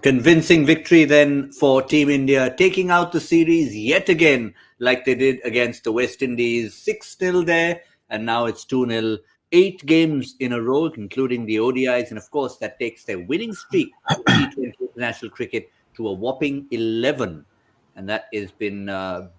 Convincing victory then for Team India, taking out the series yet again, like they did against the West Indies. 6-0 there, and now it's 2-0. 8 games in a row, including the ODIs, and of course, that takes their winning streak in T20 international cricket to a whopping 11. And that has been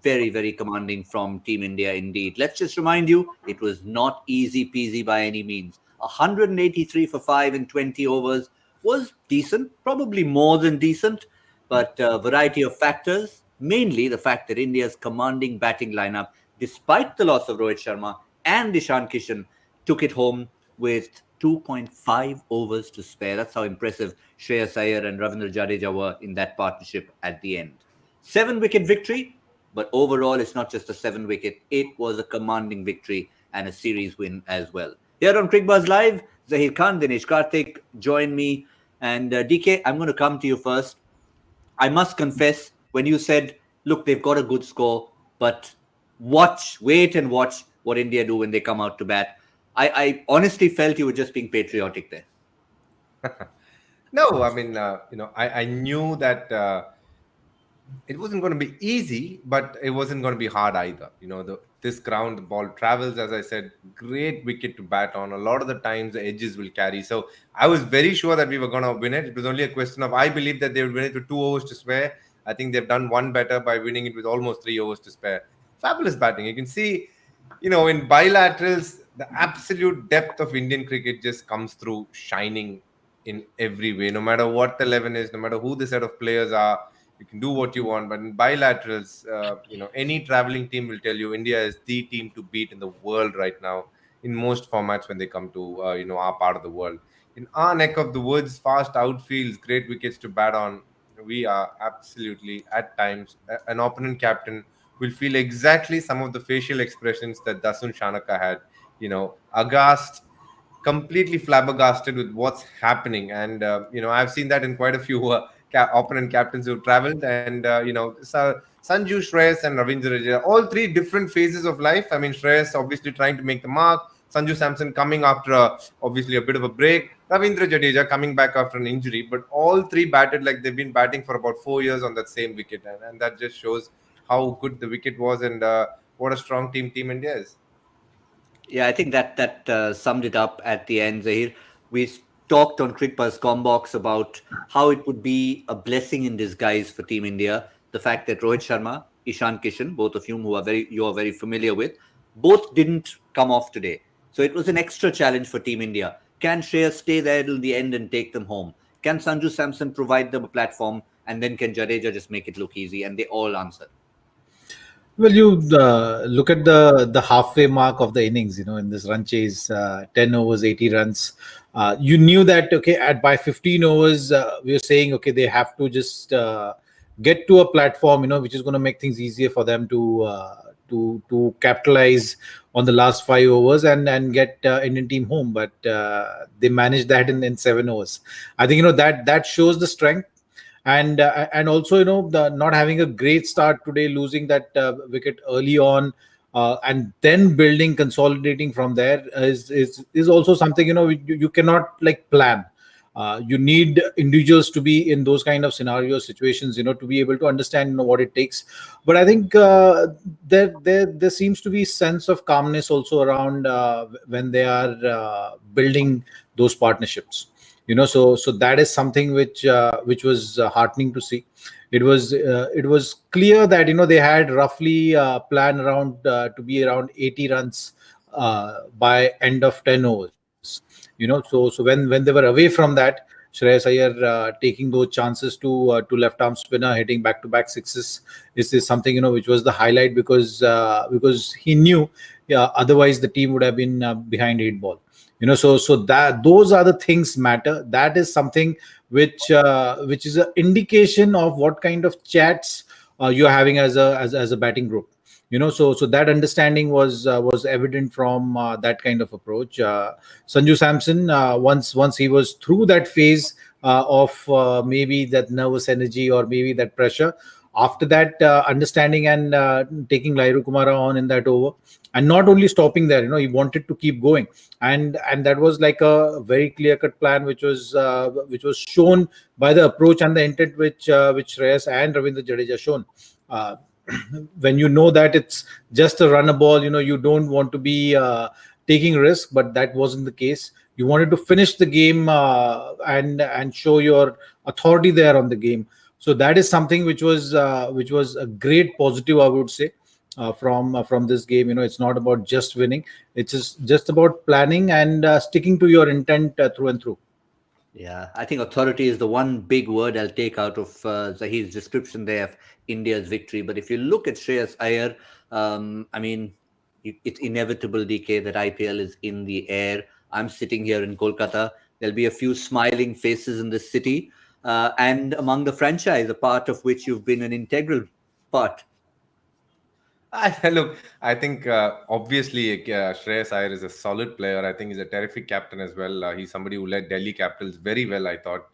very, very commanding from Team India indeed. Let's just remind you, it was not easy peasy by any means. 183 for 5 in 20 overs was decent, probably more than decent, but a variety of factors, mainly the fact that India's commanding batting lineup, despite the loss of Rohit Sharma and Ishan Kishan, took it home with 2.5 overs to spare. That's how impressive Shreyas Iyer and Ravindra Jadeja were in that partnership at the end. 7-wicket victory, but overall it's not just a 7-wicket, it was a commanding victory and a series win as well. Here on Cricbuzz Live, Zaheer Khan, Dinesh, Karthik join me. And DK, I'm going to come to you first. I must confess, when you said, look, they've got a good score, but wait and watch what India do when they come out to bat. I honestly felt you were just being patriotic there. No, I mean, I knew that it wasn't going to be easy, but it wasn't going to be hard either. This ground, the ball travels, as I said, great wicket to bat on. A lot of the times the edges will carry. So I was very sure that we were going to win it. It was only a question of, I believe that they would win it with 2 overs to spare. I think they've done one better by winning it with almost 3 overs to spare. Fabulous batting. You can see, in bilaterals, the absolute depth of Indian cricket just comes through shining in every way. No matter what the 11 is, no matter who the set of players are, you can do what you want. But in bilaterals, any traveling team will tell you India is the team to beat in the world right now in most formats when they come to, our part of the world. In our neck of the woods, fast outfields, great wickets to bat on. We are absolutely, at times, an opponent captain will feel exactly some of the facial expressions that Dasun Shanaka had. Aghast, completely flabbergasted with what's happening. And, I've seen that in quite a few opponent captains who traveled. And, Sanju, Shreyas and Ravindra Jadeja, all 3 different phases of life. I mean, Shreyas obviously trying to make the mark. Sanju Samson coming after obviously a bit of a break. Ravindra Jadeja coming back after an injury. But all 3 batted like they've been batting for about 4 years on that same wicket. And that just shows how good the wicket was and what a strong Team India is. Yeah, I think that summed it up at the end, Zaheer. We talked on Cricbuzz Combox about how it would be a blessing in disguise for Team India. The fact that Rohit Sharma, Ishan Kishan, both of whom you are very familiar with, both didn't come off today. So it was an extra challenge for Team India. Can Shreyas stay there till the end and take them home? Can Sanju Samson provide them a platform? And then can Jadeja just make it look easy? And they all answered. Well, you look at the halfway mark of the innings, in this run chase, 10 overs, 80 runs. You knew that, by 15 overs, we were saying, they have to just get to a platform, which is going to make things easier for them to capitalize on the last 5 overs and get Indian team home. But they managed that in 7 overs. I think, that shows the strength. And also, the not having a great start today, losing that wicket early on, and then consolidating from there is also something, you cannot plan. You need individuals to be in those kind of scenario situations, to be able to understand, what it takes. But I think there seems to be sense of calmness also around when they are building those partnerships. So that is something which was heartening to see. It was clear that they had roughly planned around to be around 80 runs by end of 10 overs. So when they were away from that, Shreyas Iyer taking those chances to left arm spinner, hitting back-to-back sixes is something which was the highlight because he knew otherwise the team would have been behind 8 ball. So that those are the things matter. That is something which is an indication of what kind of chats you're having as a batting group. So that understanding was evident from that kind of approach. Sanju Samson, once he was through that phase of maybe that nervous energy or maybe that pressure, After that, understanding and taking Lairu Kumara on in that over, and not only stopping there, he wanted to keep going, and that was like a very clear cut plan, which was shown by the approach and the intent which Shreyas and Ravindra Jadeja shown. Uh, when you know that it's just a runner ball, you don't want to be taking risk, but that wasn't the case. You wanted to finish the game and show your authority there on the game. So that is something which was a great positive, I would say, from this game. It's not about just winning; it's just about planning and sticking to your intent through and through. Yeah, I think authority is the one big word I'll take out of Zaheer's description there of India's victory. But if you look at Shreyas Iyer, I mean, it's inevitable, DK, that IPL is in the air. I'm sitting here in Kolkata. There'll be a few smiling faces in the city, and among the franchise, a part of which you've been an integral part. Look, I think obviously Shreyas Iyer is a solid player. I think he's a terrific captain as well. He's somebody who led Delhi Capitals very well, I thought,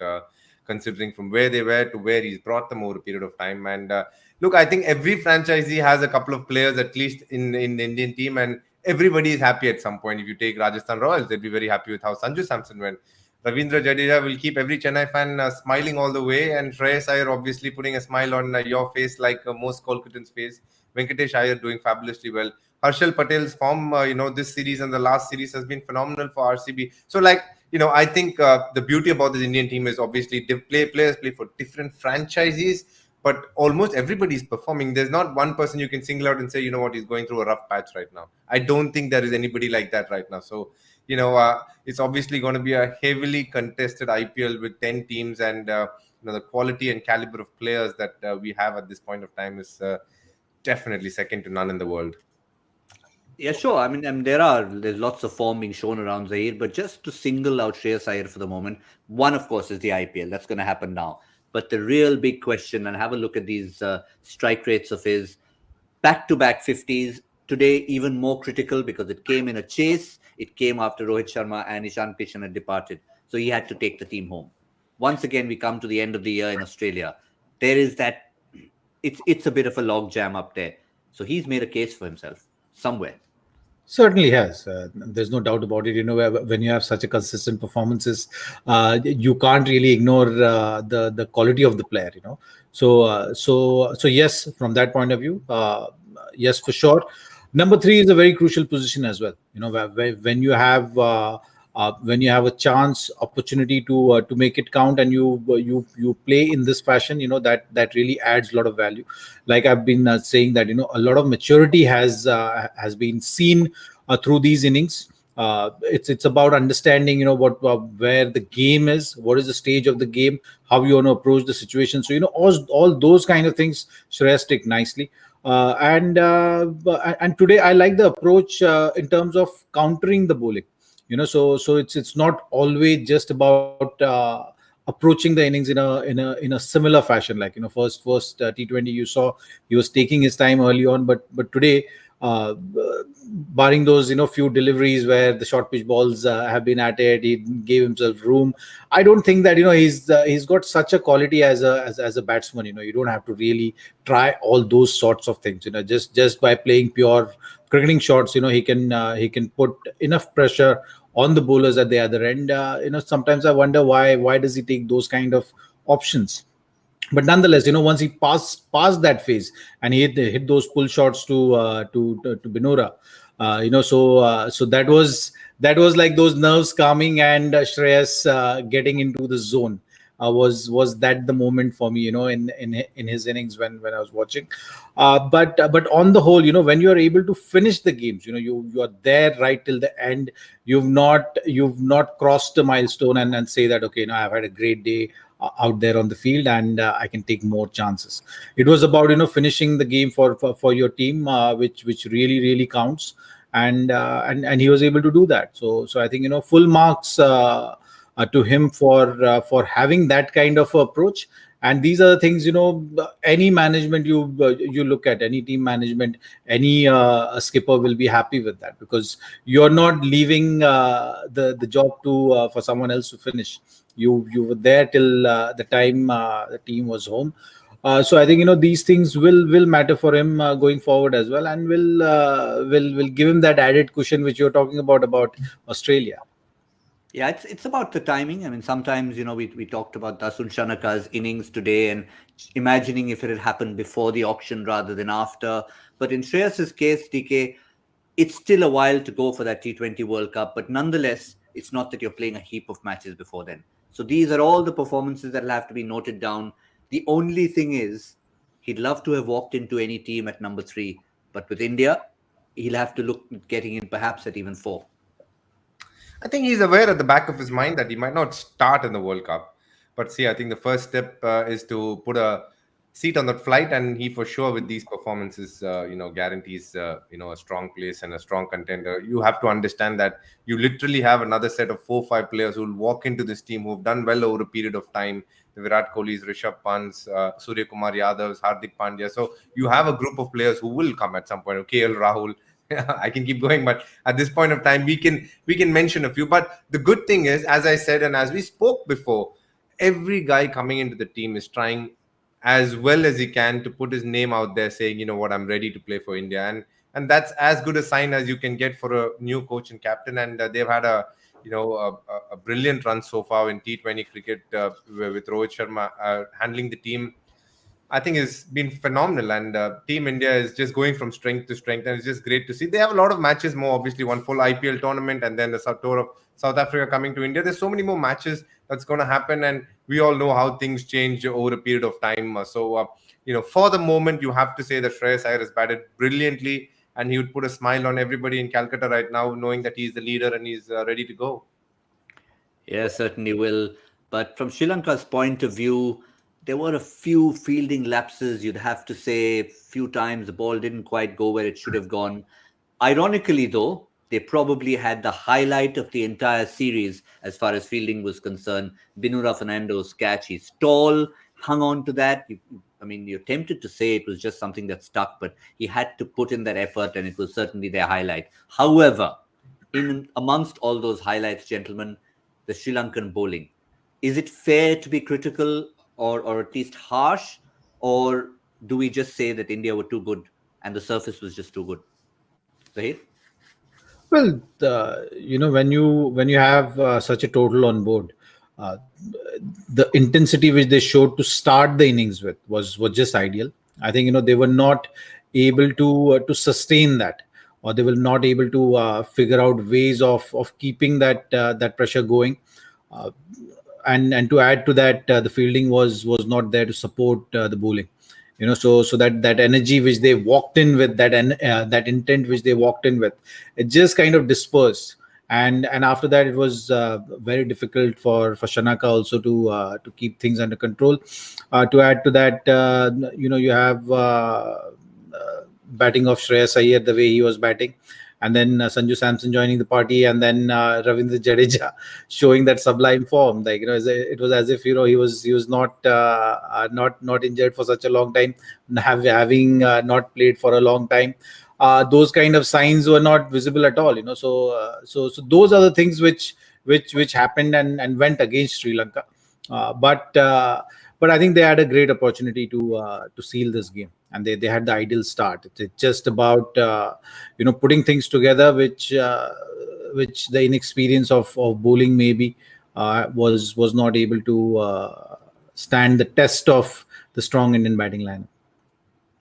considering from where they were to where he's brought them over a period of time. And look, I think every franchisee has a couple of players, at least in the Indian team, and everybody is happy at some point. If you take Rajasthan Royals, they'd be very happy with how Sanju Samson went. Ravindra Jadeja will keep every Chennai fan smiling all the way, and Shreyas Iyer obviously putting a smile on your face like most Kolkatans' face. Venkatesh Iyer doing fabulously well. Harshal Patel's form, this series and the last series has been phenomenal for RCB. So, I think the beauty about this Indian team is obviously players play for different franchises, but almost everybody's performing. There's not one person you can single out and say, you know what, he's going through a rough patch right now. I don't think there is anybody like that right now. So, it's obviously going to be a heavily contested IPL with 10 teams, and the quality and caliber of players that we have at this point of time is definitely second to none in the world. Yeah, sure. I mean, there's lots of form being shown around Zaheer, but just to single out Shreyas Iyer for the moment, one, of course, is the IPL. That's going to happen now. But the real big question, and have a look at these strike rates of his back-to-back 50s, today even more critical because it came in a chase. It came after Rohit Sharma and Ishan Kishan had departed. So he had to take the team home. Once again, we come to the end of the year in Australia. There is that, it's a bit of a log jam up there. So he's made a case for himself somewhere. Certainly has. There's no doubt about it. When you have such a consistent performances, you can't really ignore the quality of the player. So yes, from that point of view, yes, for sure. Number three is a very crucial position as well. When you have a chance, opportunity to make it count, and you play in this fashion, that really adds a lot of value. Like I've been saying that a lot of maturity has been seen through these innings. It's about understanding what where the game is, what is the stage of the game, how you want to approach the situation. So all those kind of things Shreyas take nicely. And today I like the approach in terms of countering the bowling. So it's not always just about approaching the innings in a similar fashion. Like first T20 you saw he was taking his time early on, but today, barring those few deliveries where the short pitch balls have been at it, he gave himself room. I don't think that he's got such a quality as a batsman. You don't have to really try all those sorts of things. Just by playing pure cricketing shots, he can put enough pressure on the bowlers at the other end. Sometimes I wonder why does he take those kind of options. But nonetheless, once he passed that phase and he hit those pull shots to Binora, so that was like those nerves calming, and Shreyas getting into the zone. Was that the moment for me, in his innings when I was watching. But on the whole, when you are able to finish the games, you are there right till the end. You've not crossed a milestone and say that, okay, I've had a great day out there on the field, and I can take more chances. It was about finishing the game for your team, which really counts, and he was able to do that. So I think full marks to him for having that kind of approach. And these are the things, any management you look at, any team management, any skipper will be happy with that, because you're not leaving the job to for someone else to finish. You were there till the time the team was home. So I think these things will matter for him going forward as well, and will give him that added cushion which you're talking about Australia. Yeah, it's about the timing. I mean, sometimes we talked about Dasun Shanaka's innings today, and imagining if it had happened before the auction rather than after. But in Shreyas's case, DK, it's still a while to go for that T20 World Cup. But nonetheless, it's not that you're playing a heap of matches before then. So these are all the performances that will have to be noted down. The only thing is, he'd love to have walked into any team at number 3, but with India, he'll have to look at getting in perhaps at even 4. I think he's aware at the back of his mind that he might not start in the World Cup. But see, I think the first step is to put a seat on that flight, and he for sure with these performances, guarantees a strong place and a strong contender. You have to understand that you literally have another set of 4 5 players who will walk into this team who've done well over a period of time. The Virat Kohlis, Rishabh Pants, Surya Kumar Yadav, Hardik Pandya. So you have a group of players who will come at some point. KL Rahul. I can keep going, but at this point of time, we can mention a few. But the good thing is, as I said, and as we spoke before, every guy coming into the team is trying as well as he can to put his name out there, saying, you know what, I'm ready to play for India, and that's as good a sign as you can get for a new coach and captain. And they've had a brilliant run so far in T20 cricket with Rohit Sharma handling the team. I think has been phenomenal, and Team India is just going from strength to strength, and it's just great to see. They have a lot of matches more, obviously, one full IPL tournament, and then the tour of South Africa coming to India. There's so many more matches that's going to happen, and we all know how things change over a period of time. For the moment, you have to say that Shreyas Iyer has batted brilliantly, and he would put a smile on everybody in Calcutta right now, knowing that he's the leader and he's ready to go. Yeah, certainly will. But from Sri Lanka's point of view, there were a few fielding lapses, you'd have to say. A few times the ball didn't quite go where it should have gone. Ironically, though, they probably had the highlight of the entire series as far as fielding was concerned. Binura Fernando's catch. He's tall, hung on to that. I mean, you're tempted to say it was just something that stuck, but he had to put in that effort, and it was certainly their highlight. However, in amongst all those highlights, gentlemen, the Sri Lankan bowling. Is it fair to be critical or at least harsh? Or do we just say that India were too good and the surface was just too good? Zaheer? Well, when you have such a total on board, uh, the intensity which they showed to start the innings with was just ideal. I think they were not able to sustain that, or they were not able to figure out ways of keeping that pressure going. Uh, and to add to that, the fielding was not there to support the bowling. So that energy which they walked in with, that intent which they walked in with, it just kind of dispersed. And after that, it was very difficult for Shanaka also to keep things under control. To add to that, you have batting of Shreyas Iyer the way he was batting, and then Sanju Samson joining the party, and then Ravindra Jadeja showing that sublime form. Like it was as if he was not injured for such a long time, having not played for a long time. Those kind of signs were not visible at all. So those are the things which happened and went against Sri Lanka. But I think they had a great opportunity to seal this game, and they had the ideal start. It's just about putting things together, which the inexperience of bowling maybe was not able to stand the test of the strong Indian batting lineup.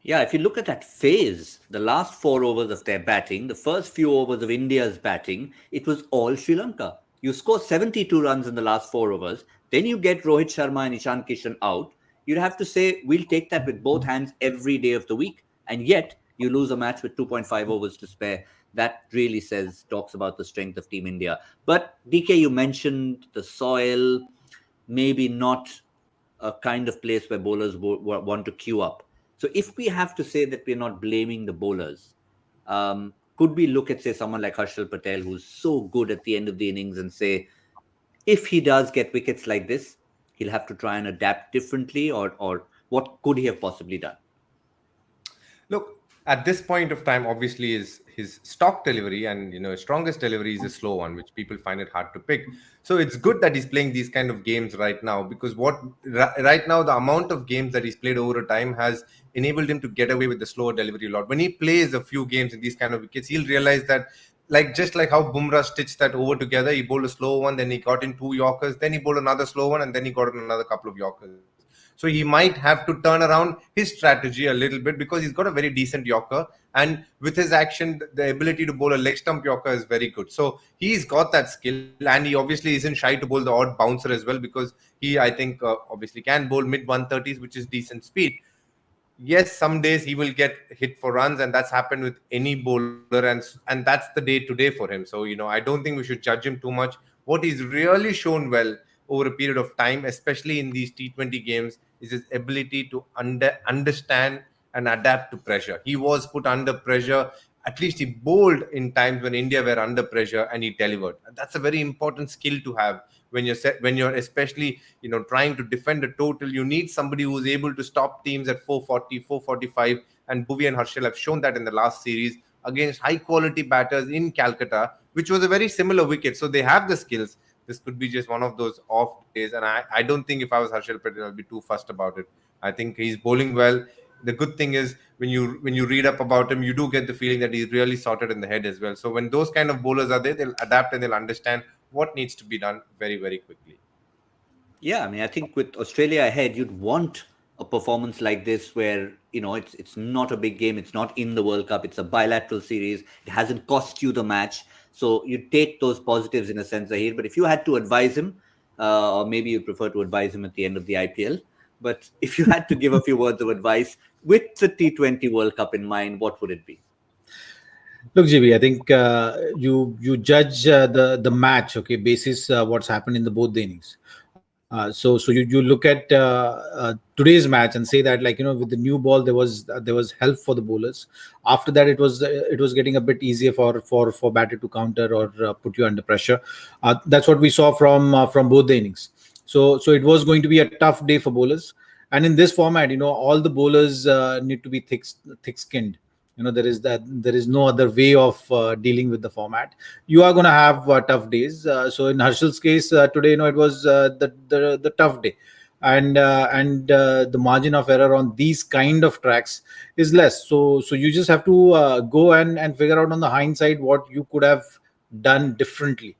Yeah, if you look at that phase, the last 4 overs of their batting, the first few overs of India's batting, it was all Sri Lanka. You score 72 runs in the last 4 overs, then you get Rohit Sharma and Ishan Kishan out. You'd have to say, we'll take that with both hands every day of the week. And yet, you lose a match with 2.5 overs to spare. That really talks about the strength of Team India. But DK, you mentioned the soil, maybe not a kind of place where bowlers want to queue up. So if we have to say that we're not blaming the bowlers, could we look at, say, someone like Harshal Patel, who's so good at the end of the innings, and say, if he does get wickets like this, he'll have to try and adapt differently, or what could he have possibly done? Look, At this point of time, obviously, is his stock delivery, and his strongest delivery is a slow one, which people find it hard to pick. So it's good that he's playing these kind of games right now, because right now, the amount of games that he's played over time has enabled him to get away with the slower delivery a lot. When he plays a few games in these kind of wickets, he'll realize that, like, just like how Bumrah stitched that over together, he bowled a slow one, then he got in two Yorkers, then he bowled another slow one, and then he got in another couple of Yorkers. So he might have to turn around his strategy a little bit, because he's got a very decent Yorker, and with his action, the ability to bowl a leg stump Yorker is very good. So he's got that skill, and he obviously isn't shy to bowl the odd bouncer as well, because he, I think, obviously can bowl mid 130s, which is decent speed. Yes, some days he will get hit for runs, and that's happened with any bowler, and that's the day today for him. So I don't think we should judge him too much. What he's really shown well over a period of time, especially in these T20 games, is his ability to understand and adapt to pressure. He was put under pressure. At least he bowled in times when India were under pressure, and he delivered. And that's a very important skill to have when you're especially trying to defend a total. You need somebody who's able to stop teams at 440, 445, and Bhuvi and Harshal have shown that in the last series against high quality batters in Calcutta, which was a very similar wicket. So they have the skills. This could be just one of those off days, and I don't think if I was Harshal Patel, I'll be too fussed about it. I think he's bowling well. The good thing is, when you read up about him, you do get the feeling that he's really sorted in the head as well. So when those kind of bowlers are there, they'll adapt and they'll understand what needs to be done very, very quickly. Yeah, I mean, I think with Australia ahead, you'd want a performance like this where it's not a big game, it's not in the World Cup, it's a bilateral series, it hasn't cost you the match, so you take those positives in a sense, Zaheer. But if you had to advise him, or maybe you prefer to advise him at the end of the IPL, but if you had to give a few words of advice with the T20 World Cup in mind, what would it be? Look, JB, I think you judge the match, okay, basis what's happened in the both the innings. So you look at today's match and say that, like, with the new ball there was help for the bowlers. After that, it was getting a bit easier for batter to counter or put you under pressure. That's what we saw from both the innings. So it was going to be a tough day for bowlers, and in this format, all the bowlers need to be thick-skinned. There is no other way of dealing with the format. You are going to have tough days. So in Harshal's case today, it was the tough day, and the margin of error on these kind of tracks is less. So you just have to go and figure out on the hindsight what you could have done differently,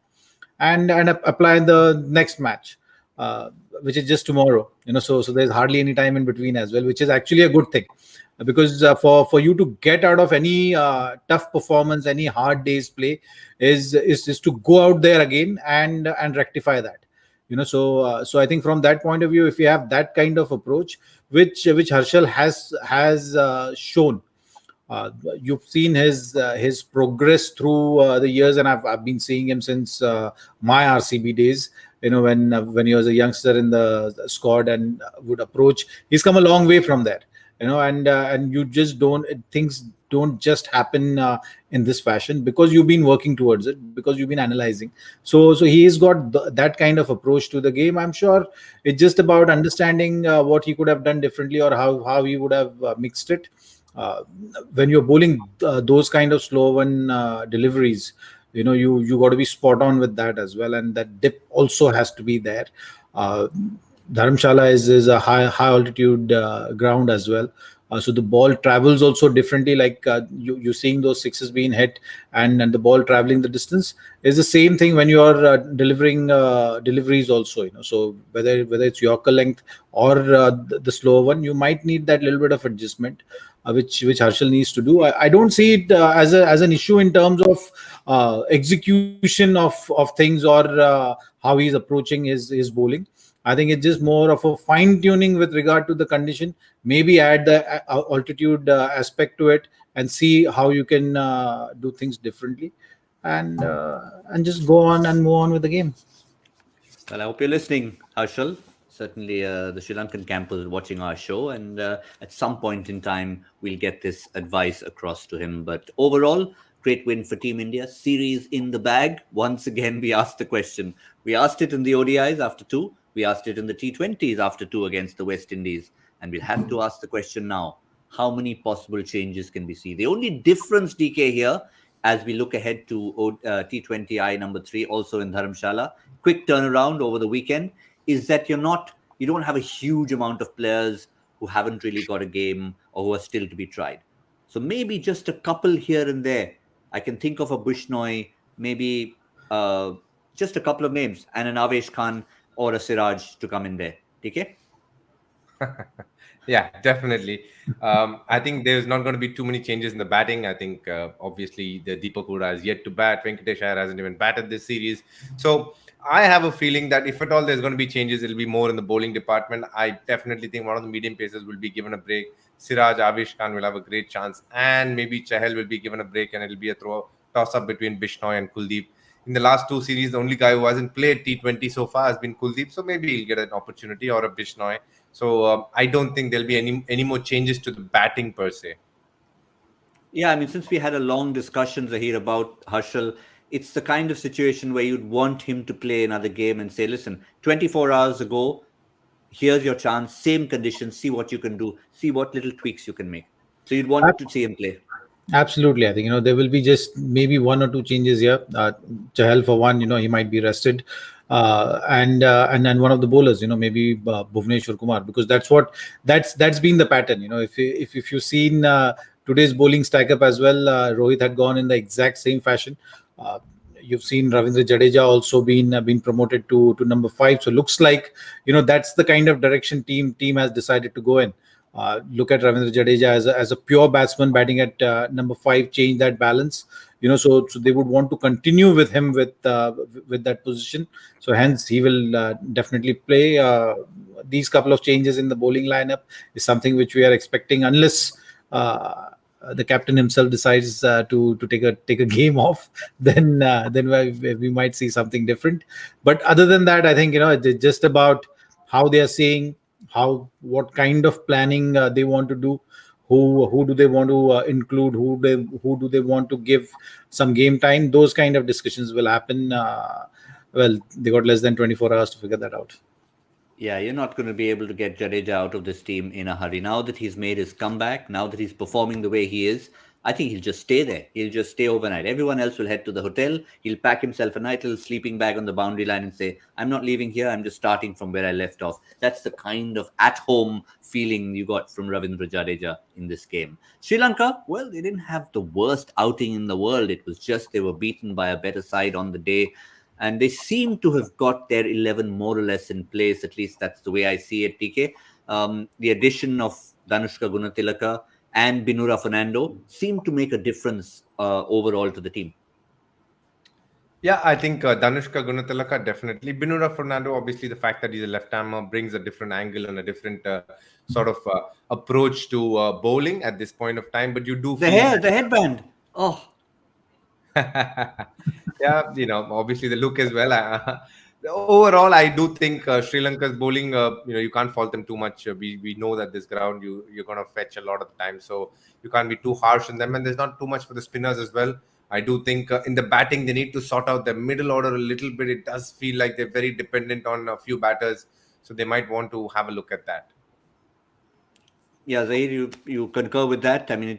and apply the next match, which is just tomorrow. So there's hardly any time in between as well, which is actually a good thing, because for you to get out of any tough performance, any hard days play, is to go out there again and rectify that. So I think from that point of view, if you have that kind of approach, which Harshal has shown. You've seen his progress through the years, and I've been seeing him since my RCB days. When he was a youngster in the squad and would approach, he's come a long way from there. And you just things don't just happen in this fashion, because you've been working towards it, because you've been analyzing. So he's got that kind of approach to the game. I'm sure it's just about understanding what he could have done differently, or how he would have mixed it. When you're bowling those kind of slow one deliveries, you got to be spot on with that as well, and that dip also has to be there. Dharamshala is a high altitude ground as well. So the ball travels also differently. Like you're seeing those sixes being hit, and the ball traveling the distance is the same thing when you are delivering deliveries also. So whether it's Yorker length or the slower one, you might need that little bit of adjustment, which Harshal needs to do. I don't see it as an issue in terms of execution of things, or how he's approaching his bowling. I think it's just more of a fine tuning with regard to the condition. Maybe add the altitude aspect to it, and see how you can do things differently, and just go on and move on with the game. Well, I hope you're listening, Harshal. Certainly, the Sri Lankan camp is watching our show, and at some point in time, we'll get this advice across to him. But overall, great win for Team India. Series in the bag. Once again, we asked the question. We asked it in the ODIs after 2. We asked it in the T20s after 2 against the West Indies. And we'll have to ask the question now. how many possible changes can we see? The only difference, DK, here, as we look ahead to T20I number 3, also in Dharamshala, quick turnaround over the weekend, is that you don't have a huge amount of players who haven't really got a game or who are still to be tried. So maybe just a couple here and there. I can think of a Bushnoi, maybe uh, just a couple of names, and an Avesh Khan or a Siraj to come in there. Okay? Yeah, definitely. I think there's not going to be too many changes in the batting. I think obviously the Deepak Hooda is yet to bat. Venkatesh Iyer hasn't even batted this series. So I have a feeling that if at all there's going to be changes, it'll be more in the bowling department. I definitely think one of the medium pacers will be given a break. Siraj Avish Khan will have a great chance, and maybe Chahal will be given a break, and it'll be a toss up between Bishnoi and Kuldeep. In the last two series, the only guy who hasn't played T20 so far has been Kuldeep, so maybe he'll get an opportunity, or a Bishnoi. So I don't think there'll be any more changes to the batting per se. Yeah, I mean, since we had a long discussion, Zaheer, about Harshal, it's the kind of situation where you'd want him to play another game and say, listen, 24 hours ago, here's your chance, same conditions, see what you can do, see what little tweaks you can make. So you'd want to see him play. Absolutely, I think there will be just maybe one or two changes here. Chahal for one, he might be rested, and then one of the bowlers, maybe Bhuvneshwar Kumar, because that's been the pattern. If you've seen today's bowling stack up as well, Rohit had gone in the exact same fashion. You've seen Ravindra Jadeja also been promoted to number 5. So looks like that's the kind of direction team has decided to go in. Look at Ravindra Jadeja as a pure batsman batting at number 5, change that balance. So they would want to continue with him with that position. So hence he will definitely play. These couple of changes in the bowling lineup is something which we are expecting, unless the captain himself decides to take a game off. Then we might see something different. But other than that, I think it's just about how they are seeing, what kind of planning they want to do, who do they want to include, who do they want to give some game time. Those kind of discussions will happen. Well, they got less than 24 hours to figure that out. Yeah, you're not going to be able to get Jadeja out of this team in a hurry. Now that he's made his comeback, now that he's performing the way he is, I think he'll just stay there. He'll just stay overnight. Everyone else will head to the hotel. He'll pack himself a nice little sleeping bag on the boundary line and say, I'm not leaving here. I'm just starting from where I left off. That's the kind of at-home feeling you got from Ravindra Jadeja in this game. Sri Lanka, well, they didn't have the worst outing in the world. It was just they were beaten by a better side on the day. And they seem to have got their 11 more or less in place. At least that's the way I see it, TK. The addition of Danushka Gunatilaka and Binura Fernando seem to make a difference overall to the team. Yeah, I think Danushka Gunatilaka definitely. Binura Fernando, obviously, the fact that he's a left-armer brings a different angle and a different sort of approach to bowling at this point of time. But you do feel the headband. Oh. Yeah, obviously the look as well. Overall, I do think Sri Lanka's bowling, you can't fault them too much. We know that this ground, you're going to fetch a lot of the time, so you can't be too harsh on them. And there's not too much for the spinners as well. I do think in the batting, they need to sort out the middle order a little bit. It does feel like they're very dependent on a few batters, so they might want to have a look at that. Yeah, Zaheer, you concur with that? I mean,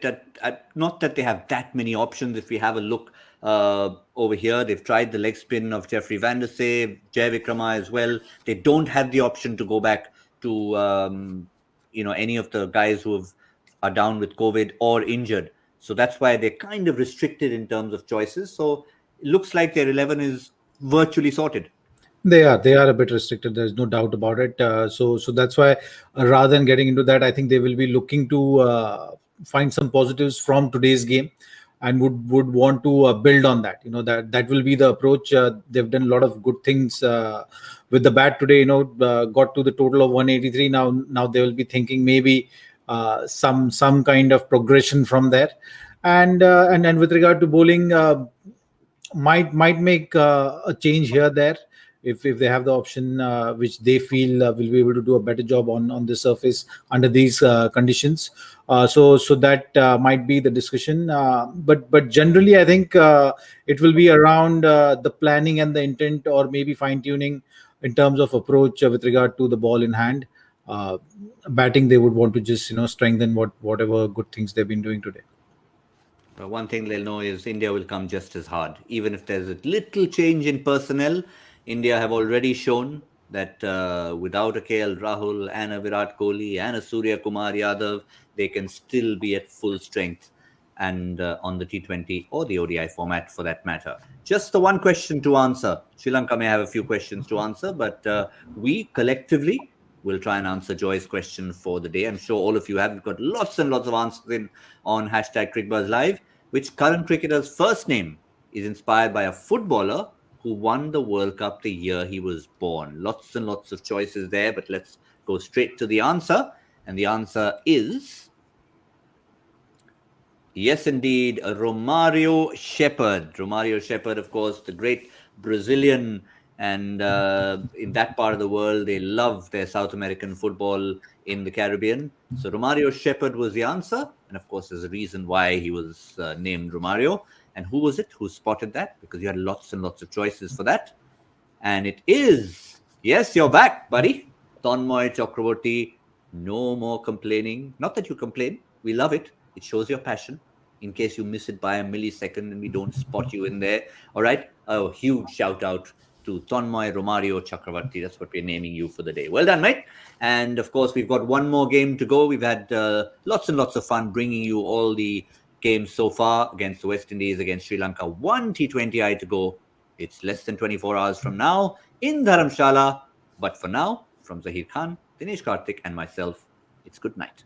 not that they have that many options. If we have a look over here, they've tried the leg spin of Jeffrey Van der Save, Jai Vikrama as well. They don't have the option to go back to any of the guys who are down with COVID or injured. So that's why they're kind of restricted in terms of choices. So it looks like their 11 is virtually sorted. They are a bit restricted. There's no doubt about it. So that's why, rather than getting into that, I think they will be looking to find some positives from today's game, and would want to build on that. That will be the approach. They've done a lot of good things with the bat today. Got to the total of 183. Now they will be thinking maybe some kind of progression from there, and with regard to bowling, might make a change here there. If they have the option, which they feel will be able to do a better job on the surface under these conditions, so that might be the discussion. But generally, I think it will be around the planning and the intent, or maybe fine tuning in terms of approach with regard to the ball in hand. uh, batting, they would want to just strengthen whatever good things they've been doing today. But one thing they'll know is India will come just as hard. Even if there's a little change in personnel, India have already shown that without a KL Rahul and a Virat Kohli and a Surya Kumar Yadav, they can still be at full strength and on the T20 or the ODI format for that matter. Just the one question to answer. Sri Lanka may have a few questions to answer, but we collectively will try and answer Joy's question for the day. I'm sure all of you have. We've got lots and lots of answers in on hashtag Cricbuzz Live. Which current cricketer's first name is inspired by a footballer who won the World Cup the year he was born? Lots and lots of choices there, but let's go straight to the answer. And the answer is yes, indeed, Romario Shepherd. Romario Shepherd, of course, the great Brazilian. And in that part of the world, they love their South American football in the Caribbean. So Romario Shepherd was the answer. And of course, there's a reason why he was named Romario. And who was it who spotted that? Because you had lots and lots of choices for that. And it is, yes, you're back, buddy. Tanmoy Chakraborty. No more complaining. Not that you complain. We love it. It shows your passion. In case you miss it by a millisecond and we don't spot you in there. All right. A huge shout out to Tanmoy Romario Chakravarti. That's what we're naming you for the day. Well done, mate. And of course, we've got one more game to go. We've had lots and lots of fun bringing you all the games so far against the West Indies, against Sri Lanka. One T20I to go. It's less than 24 hours from now in Dharamshala. But for now, from Zaheer Khan, Dinesh, Karthik, and myself, it's good night.